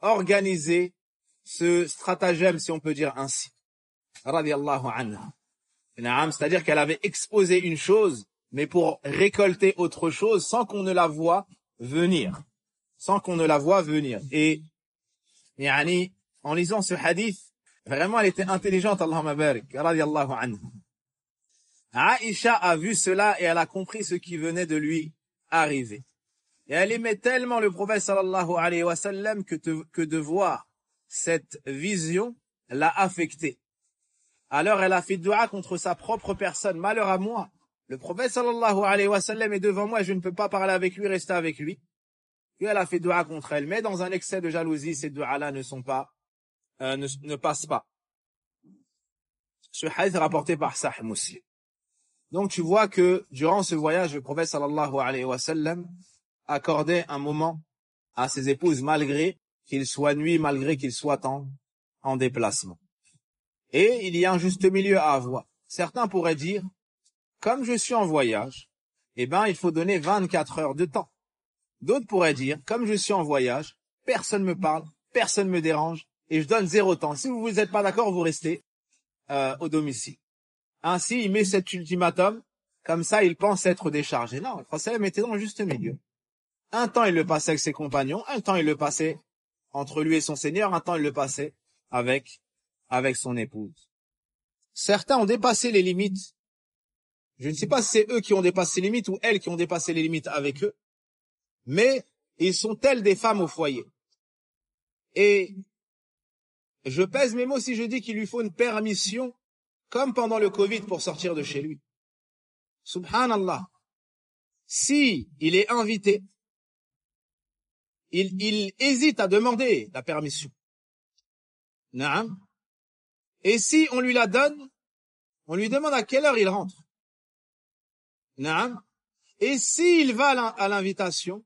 organisé ce stratagème, si on peut dire ainsi. Radiyallahu anha. C'est-à-dire qu'elle avait exposé une chose, mais pour récolter autre chose sans qu'on ne la voie venir. Sans qu'on ne la voie venir. Et en lisant ce hadith, vraiment elle était intelligente, Allahumma barik, radiyallahu anha. Aïcha a vu cela et elle a compris ce qui venait de lui arriver. Et elle aimait tellement le prophète sallallahu alayhi wa sallam que de voir cette vision l'a affectée. Alors elle a fait dua contre sa propre personne. Malheur à moi. Le prophète sallallahu alayhi wa sallam est devant moi et je ne peux pas parler avec lui, rester avec lui. Et elle a fait dua contre elle. Mais dans un excès de jalousie, ces duas-là ne passent pas. Ce hadith est rapporté par Sahih Muslim. Donc tu vois que durant ce voyage, le prophète sallallahu alayhi wa sallam accordait un moment à ses épouses malgré qu'il soit nuit, malgré qu'il soit en déplacement. Et il y a un juste milieu à avoir. Certains pourraient dire, comme je suis en voyage, il faut donner 24 heures de temps. D'autres pourraient dire, comme je suis en voyage, personne me parle, personne me dérange, et je donne 0 temps. Si vous n'êtes pas d'accord, vous restez au domicile. Ainsi, il met cet ultimatum, comme ça, il pense être déchargé. Non, le prophète était dans le juste milieu. Un temps, il le passait avec ses compagnons, un temps, il le passait entre lui et son Seigneur, un temps, il le passait avec son épouse. Certains ont dépassé les limites. Je ne sais pas si c'est eux qui ont dépassé les limites ou elles qui ont dépassé les limites avec eux, mais ils sont tels des femmes au foyer. Et je pèse mes mots si je dis qu'il lui faut une permission, comme pendant le Covid, pour sortir de chez lui. Subhanallah. Si il est invité, il hésite à demander la permission. Naam. Et si on lui la donne, on lui demande à quelle heure il rentre. Naam. Et s'il va à l'invitation,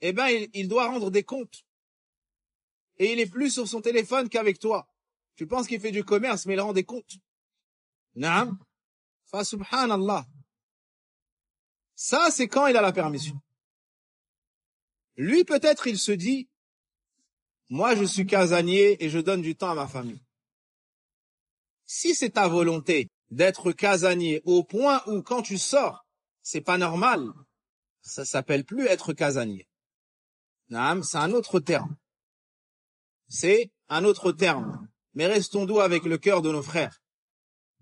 il doit rendre des comptes. Et il est plus sur son téléphone qu'avec toi. Tu penses qu'il fait du commerce, mais il rend des comptes. Naam. Fa subhanallah. Ça, c'est quand il a la permission. Lui, peut-être, il se dit, moi, je suis casanier et je donne du temps à ma famille. Si c'est ta volonté d'être casanier au point où, quand tu sors, c'est pas normal, ça s'appelle plus être casanier. Naam, c'est un autre terme. C'est un autre terme. Mais restons doux avec le cœur de nos frères.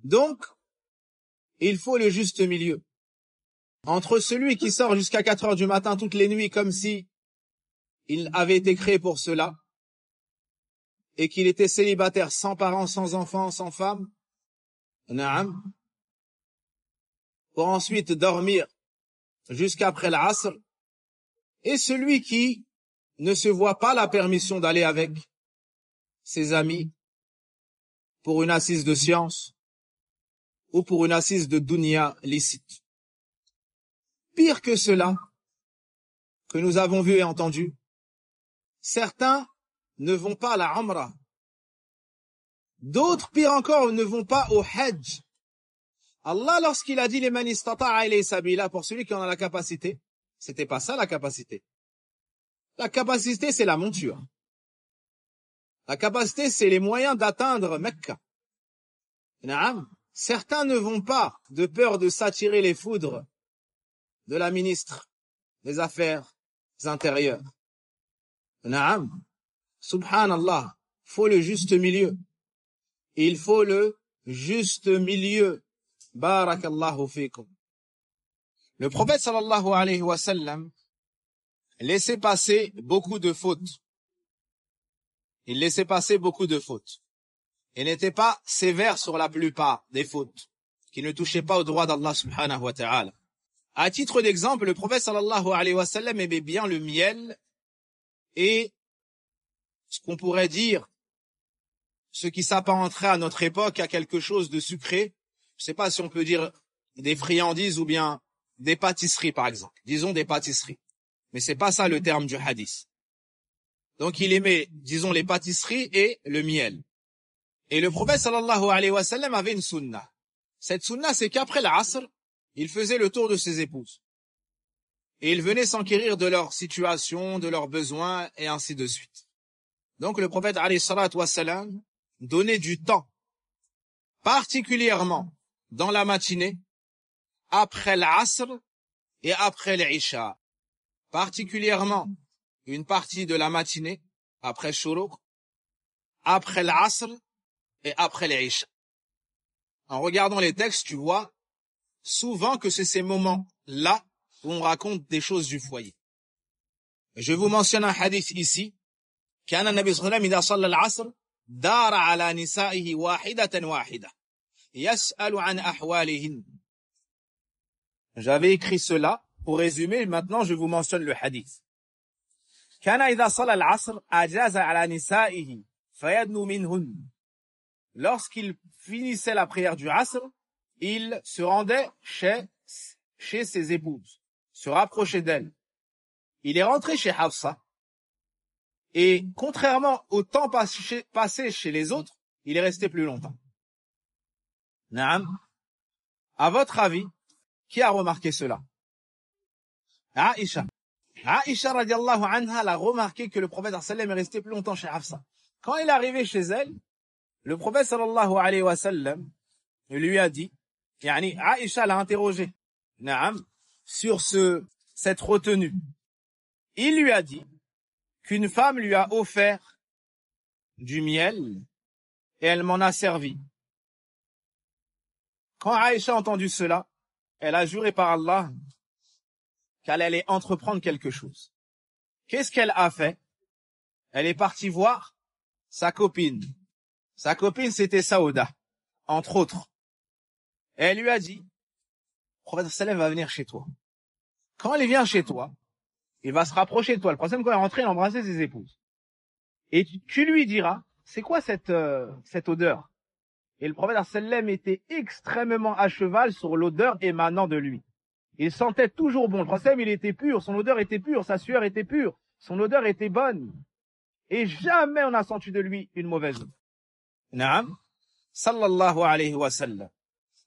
Donc, il faut le juste milieu. Entre celui qui sort jusqu'à 4 heures du matin toutes les nuits comme si il avait été créé pour cela et qu'il était célibataire, sans parents, sans enfants, sans femme, naam, pour ensuite dormir jusqu'après l'asr, et celui qui ne se voit pas la permission d'aller avec ses amis pour une assise de science ou pour une assise de dunya licite. Pire que cela, que nous avons vu et entendu, certains ne vont pas à la Umrah. D'autres, pire encore, ne vont pas au Hajj. Allah, lorsqu'il a dit les man istata'a ilayhi sabila, pour celui qui en a la capacité, c'était pas ça la capacité. La capacité, c'est la monture. La capacité, c'est les moyens d'atteindre Mecca. Naam. Certains ne vont pas de peur de s'attirer les foudres de la ministre des Affaires intérieures. Naam. Subhanallah. Faut le juste milieu. Il faut le juste milieu. Barakallahu fikum. Le prophète sallallahu alayhi wa sallam laissait passer beaucoup de fautes. Il laissait passer beaucoup de fautes. Il n'était pas sévère sur la plupart des fautes qui ne touchaient pas au droit d'Allah subhanahu wa ta'ala. À titre d'exemple, le prophète sallallahu alayhi wa sallam aimait bien le miel et ce qu'on pourrait dire, ce qui s'apparenterait à notre époque à quelque chose de sucré. Je ne sais pas si on peut dire des friandises ou bien des pâtisseries, par exemple. Disons des pâtisseries. Mais c'est pas ça le terme du hadith. Donc il aimait, disons, les pâtisseries et le miel. Et le prophète sallallahu alayhi wa sallam avait une sunna. Cette sunna, c'est qu'après l'asr, il faisait le tour de ses épouses. Et il venait s'enquérir de leur situation, de leurs besoins, et ainsi de suite. Donc le prophète alayhi salatu wa sallam donnait du temps, particulièrement dans la matinée, après l'asr et après l'isha. Particulièrement une partie de la matinée, après shuruq, après l'asr et après l'isha. En regardant les textes, tu vois souvent que c'est ces moments-là où on raconte des choses du foyer. Je vous mentionne un hadith ici. كان النبي صلى الله عليه وسلم إذا صلى العصر دار على نسائه واحدة واحدة يسأل عن أحوالهن. J'avais écrit cela pour résumer. Maintenant, je vous mentionne le hadith. كان إذا صلى العصر أجاز على نسائه فيدنو منهن. Lorsqu'il finissait la prière du asr, il se rendait chez ses épouses, se rapprochait d'elles. Il est rentré chez Hafsa. Et contrairement au temps passé chez les autres, il est resté plus longtemps. Naam. À votre avis, qui a remarqué cela? Aïcha. Aïcha radiallahu anha l'a remarqué que le prophète sallallahu alayhi wa sallam est resté plus longtemps chez Hafsa. Quand il est arrivé chez elle, le prophète sallallahu alayhi wa sallam lui a dit, Aïcha l'a interrogé, Naam, sur cette retenue. Il lui a dit qu'une femme lui a offert du miel et elle m'en a servi. Quand Aïcha a entendu cela, elle a juré par Allah qu'elle allait entreprendre quelque chose. Qu'est-ce qu'elle a fait? Elle est partie voir sa copine. Sa copine, c'était Saouda, entre autres. Et elle lui a dit, le prophète sallam va venir chez toi. Quand il vient chez toi, il va se rapprocher de toi. Le prophète, quand il est rentré, il a embrassé ses épouses. Et tu lui diras, c'est quoi cette odeur? Et le prophète sallam était extrêmement à cheval sur l'odeur émanant de lui. Il sentait toujours bon. Le prophète, il était pur, son odeur était pure, sa sueur était pure, son odeur était bonne. Et jamais on n'a senti de lui une mauvaise odeur. Naam, sallallahu alayhi wa sallam.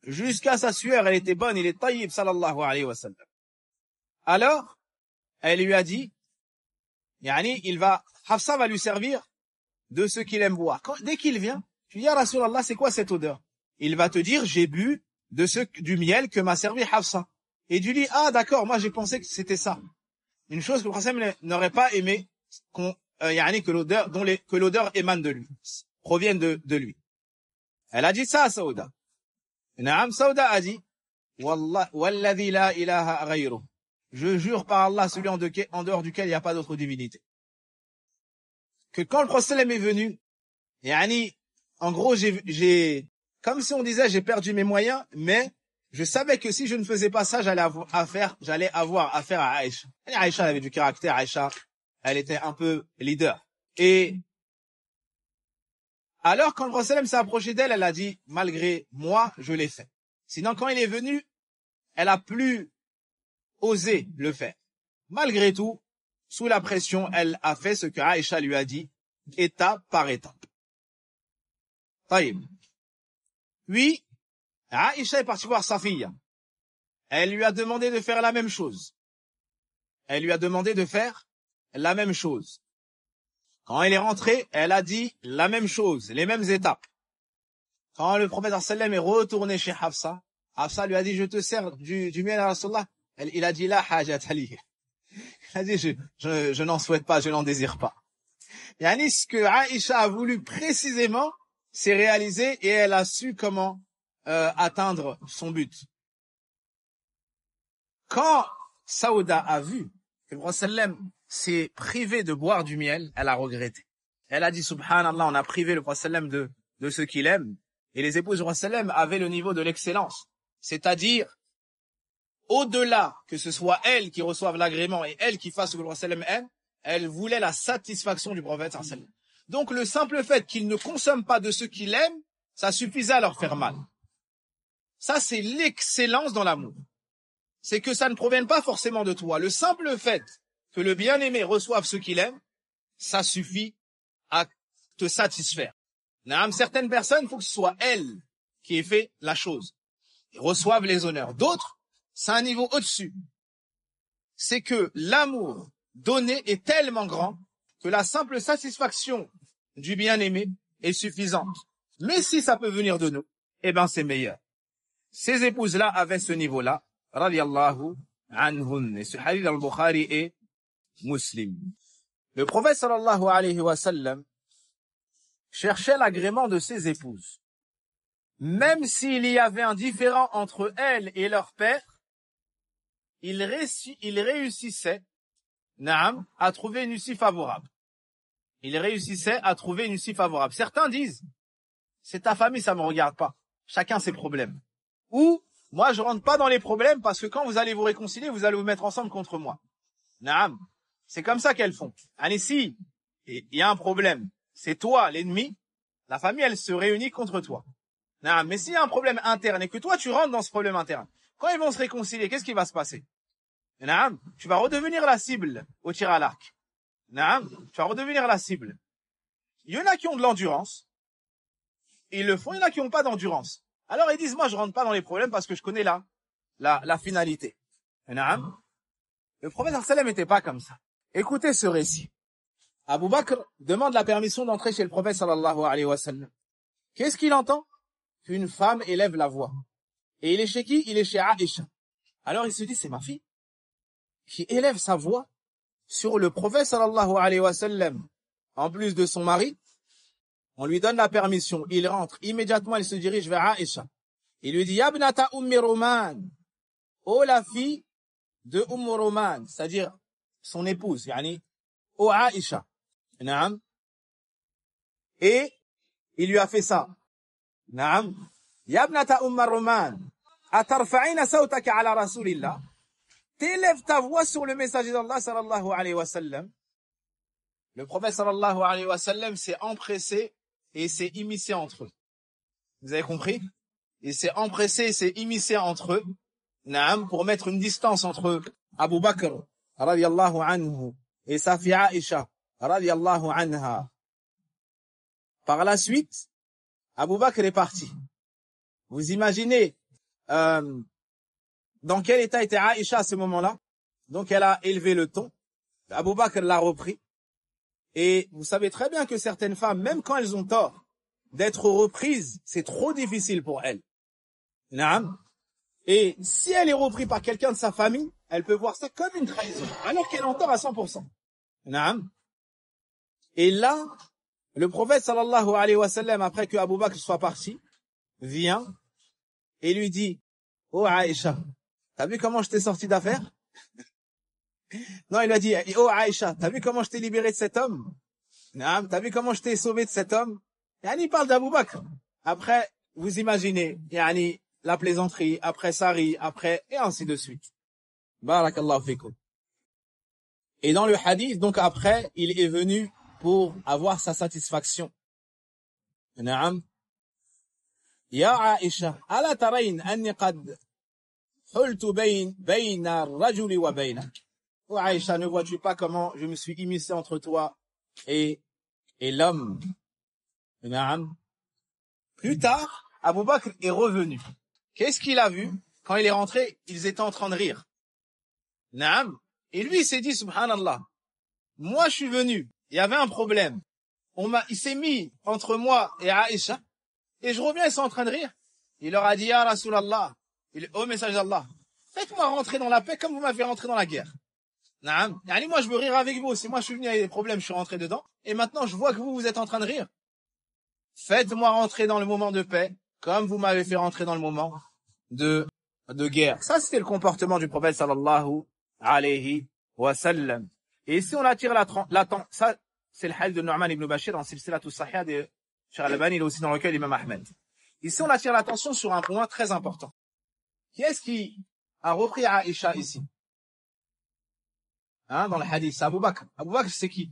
Jusqu'à sa sueur, elle était bonne, il est tayyib, sallallahu alayhi wa sallam. Alors, elle lui a dit, Hafsa va lui servir de ce qu'il aime boire. Dès qu'il vient, tu dis, Rasulallah, c'est quoi cette odeur? Il va te dire, j'ai bu du miel que m'a servi Hafsa. Et tu dis, ah, d'accord, moi j'ai pensé que c'était ça. Une chose que le prophète n'aurait pas aimé, que l'odeur émane de lui, provienne de lui. Elle a dit ça à Saouda. Naam, Saouda a dit, Walladhi la ilaha ghayruh. Je jure par Allah, celui en dehors duquel il n'y a pas d'autre divinité. Que quand le prophète est venu, en gros, comme si on disait, j'ai perdu mes moyens, mais je savais que si je ne faisais pas ça, j'allais avoir affaire à Aïcha. Aïcha avait du caractère, Aïcha, elle était un peu leader. Et alors, quand le prophète s'est approché d'elle, elle a dit, malgré moi, je l'ai fait. Sinon, quand il est venu, elle a plus osé le faire. Malgré tout, sous la pression, elle a fait ce que Aïcha lui a dit, étape par étape. Taïb. Puis, Aïcha est partie voir sa fille. Elle lui a demandé de faire la même chose. Quand elle est rentrée, elle a dit la même chose, les mêmes étapes. Quand le prophète sallam est retourné chez Hafsa, Hafsa lui a dit, je te sers du miel à Rasulallah. Il a dit, la hajat ali. Il a dit, je n'en souhaite pas, je n'en désire pas. Ce que Aïcha a voulu précisément, c'est réalisé et elle a su comment atteindre son but. Quand Saouda a vu que le prophète sallam s'est privé de boire du miel, elle a regretté. Elle a dit, subhanallah, on a privé le prophète sallam de ce qu'il aime. Et les épouses du prophète sallam avaient le niveau de l'excellence. C'est-à-dire, au-delà que ce soit elles qui reçoivent l'agrément et elles qui fassent ce que le prophète sallam aime, elles voulaient la satisfaction du prophète sallam. Donc le simple fait qu'ils ne consomment pas de ce qu'il aime, ça suffisait à leur faire mal. Ça, c'est l'excellence dans l'amour. c'est que ça ne provienne pas forcément de toi. Le simple fait que le bien-aimé reçoive ce qu'il aime, ça suffit à te satisfaire. Certaines personnes, il faut que ce soit elles qui aient fait la chose et reçoivent les honneurs. D'autres, c'est un niveau au-dessus. C'est que l'amour donné est tellement grand que la simple satisfaction du bien-aimé est suffisante. Mais si ça peut venir de nous, eh ben c'est meilleur. Ces épouses-là avaient ce niveau-là, radiyallahu anhun. Et ce hadith dans le Bukhari est Muslim. Le prophète sallallahu alayhi wa sallam cherchait l'agrément de ses épouses. Même s'il y avait un différend entre elles et leur père, il réussissait à trouver une issue favorable. Il réussissait à trouver une issue favorable. Certains disent, c'est ta famille, ça me regarde pas. Chacun ses problèmes. Ou, moi, je rentre pas dans les problèmes parce que quand vous allez vous réconcilier, vous allez vous mettre ensemble contre moi. C'est comme ça qu'elles font. Allez, si il y a un problème, c'est toi l'ennemi, la famille, elle se réunit contre toi. Mais s'il y a un problème interne et que toi, tu rentres dans ce problème interne, quand ils vont se réconcilier, qu'est-ce qui va se passer? Tu vas redevenir la cible au tir à l'arc. Tu vas redevenir la cible. Il y en a qui ont de l'endurance, ils le font, il y en a qui n'ont pas d'endurance. Alors ils disent, moi je rentre pas dans les problèmes parce que je connais la finalité. Le prophète sallam n'était pas comme ça. Écoutez ce récit. Abu Bakr demande la permission d'entrer chez le prophète sallallahu alayhi wa sallam. Qu'est-ce qu'il entend? Qu'une femme élève la voix. Et il est chez qui? Il est chez Aïcha. Alors il se dit, c'est ma fille qui élève sa voix sur le prophète sallallahu alayhi wa sallam. En plus de son mari, on lui donne la permission. Il rentre. Immédiatement, il se dirige vers Aïcha. Il lui dit, Yabnata Ummi Roman. Oh la fille de Roman, c'est-à-dire son épouse, yani, oh Aïcha. Et il lui a fait ça. Yabnata Ummi Roman. Atarfa'ina sawtaka ala Rasulillah. T'élèves ta voix sur le messager d'Allah sallallahu alayhi wa sallam. Le prophète sallallahu alayhi wa sallam s'est empressé et s'est immiscé entre eux. Vous avez compris? Il s'est empressé et s'est immiscé entre eux, pour mettre une distance entre Abu Bakr, radiyallahu anhu, et sa fille Aïcha, radiyallahu anha. Par la suite, Abu Bakr est parti. Vous imaginez, dans quel état était Aïcha à ce moment-là? Donc elle a élevé le ton. Abu Bakr l'a repris. Et vous savez très bien que certaines femmes, même quand elles ont tort d'être reprises, c'est trop difficile pour elles. Et si elle est reprise par quelqu'un de sa famille, elle peut voir ça comme une trahison, alors qu'elle en tort à 100%. Et là, le prophète sallallahu alayhi wa sallam, après que Abu Bakr soit parti, vient et lui dit, oh Aïcha, t'as vu comment je t'ai sorti d'affaire? Non, il a dit, oh Aïcha, t'as vu comment je t'ai libéré de cet homme? T'as vu comment je t'ai sauvé de cet homme? Il parle d'Abu Bakr. Après, vous imaginez, la plaisanterie, après Sari, après, et ainsi de suite. Barakallahu fikum. Et dans le hadith, donc après, il est venu pour avoir sa satisfaction. Naam. Ya Aïcha, ala tarayn anni qad hultu bayna ar-rajuli wa baynak. Oh Aïcha, ne vois-tu pas comment je me suis immiscé entre toi et l'homme? Plus tard, Abu Bakr est revenu. Qu'est-ce qu'il a vu? Quand il est rentré, ils étaient en train de rire. Et lui, il s'est dit, subhanallah, moi je suis venu, il y avait un problème. Il s'est mis entre moi et Aïcha, et je reviens, ils sont en train de rire. Il leur a dit, ya Rasulallah, au message d'Allah, faites-moi rentrer dans la paix comme vous m'avez rentré dans la guerre. Moi je veux rire avec vous. Si moi je suis venu avec des problèmes, je suis rentré dedans. Et maintenant je vois que vous êtes en train de rire. Faites-moi rentrer dans le moment de paix, comme vous m'avez fait rentrer dans le moment de guerre. Ça c'était le comportement du prophète sallallahu alayhi wa sallam. Et ici on attire l'attention. Ça c'est le hadith de Nu'man ibn Bashir dans Silsilatu Sahih de Cheikh Al-Albani, il est aussi dans le recueil d'Imam Ahmed. Ici on attire l'attention sur un point très important. Qui est-ce qui a repris Aïcha ici? Dans le hadith, c'est Abu Bakr. Abu Bakr, c'est qui?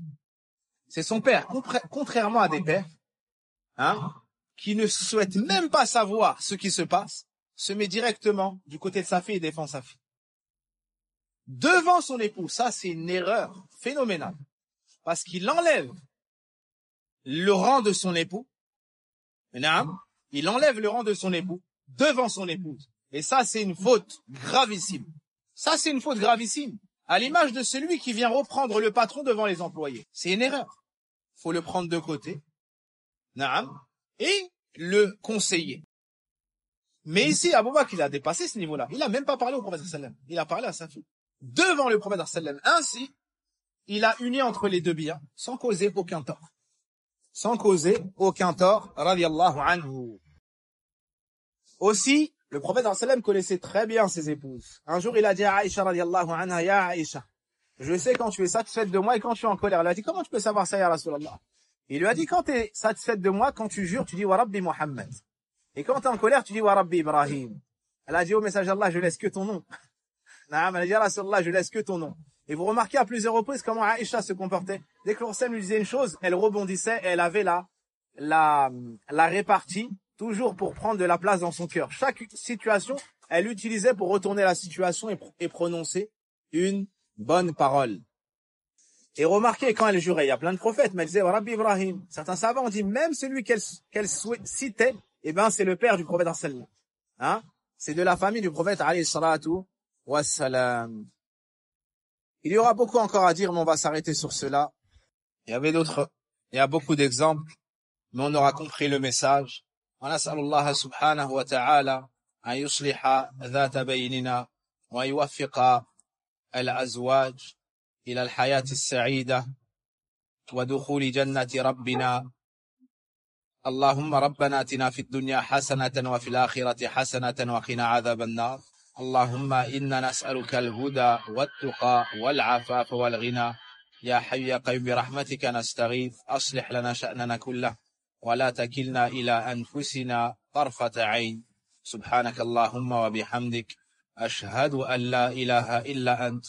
C'est son père. Contrairement à des pères, qui ne souhaitent même pas savoir ce qui se passe, se met directement du côté de sa fille et défend sa fille. devant son époux. Ça, c'est une erreur phénoménale. Parce qu'il enlève le rang de son époux. Il enlève le rang de son époux devant son épouse. Et ça, c'est une faute gravissime. Ça, c'est une faute gravissime. À l'image de celui qui vient reprendre le patron devant les employés. C'est une erreur. Faut le prendre de côté. Et le conseiller. Mais ici, Abu Bakr, il a dépassé ce niveau-là. Il a même pas parlé au prophète sallam. Il a parlé à sa fille. Devant le prophète sallam. Ainsi, il a uni entre les deux biens, sans causer aucun tort. Sans causer aucun tort, radiyallahu anhu. Aussi, le prophète sallam connaissait très bien ses épouses. Un jour, il a dit à Aïcha, radiyallahu anha, ya Aïcha, je sais quand tu es satisfaite de moi et quand tu es en colère. Elle a dit, comment tu peux savoir ça, ya Rasulallah? Il lui a dit, quand tu es satisfaite de moi, quand tu jures, tu dis, wa Rabbi Muhammad. Et quand tu es en colère, tu dis, wa Rabbi Ibrahim. Elle a dit, au message d'Allah, je laisse que ton nom. Elle a dit, ya Rasulallah, je laisse que ton nom. Et vous remarquez à plusieurs reprises comment Aïcha se comportait. Dès que l'Orsem lui disait une chose, elle rebondissait et elle avait la répartie, toujours pour prendre de la place dans son cœur. Chaque situation, elle utilisait pour retourner la situation et prononcer une bonne parole. Et remarquez, quand elle jurait, il y a plein de prophètes, mais elle disait, Rabbi Ibrahim. Certains savants ont dit, même celui qu'elle citait, eh ben, c'est le père du prophète sallallahu. C'est de la famille du prophète alayhi salatu wassalam. Il y aura beaucoup encore à dire, mais on va s'arrêter sur cela. Il y a beaucoup d'exemples, mais on aura compris le message. ونسأل الله سبحانه وتعالى أن يصلح ذات بيننا ويوفق الأزواج إلى الحياة السعيدة ودخول جنة ربنا. اللهم ربنا آتنا في الدنيا حسنة وفي الآخرة حسنة وقنا عذاب النار. اللهم إنا نسألك الهدى والتقى والعفاف والغنى. يا حي يا قيوم برحمتك نستغيث. أصلح لنا شأننا كله ولا تكلنا إلى أنفسنا طرفة عين. سبحانك اللهم وبحمدك أشهد أن لا إله إلا أنت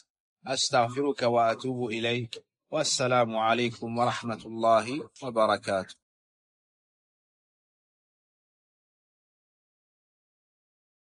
أستغفرك وأتوب إليك. والسلام عليكم ورحمة الله وبركاته.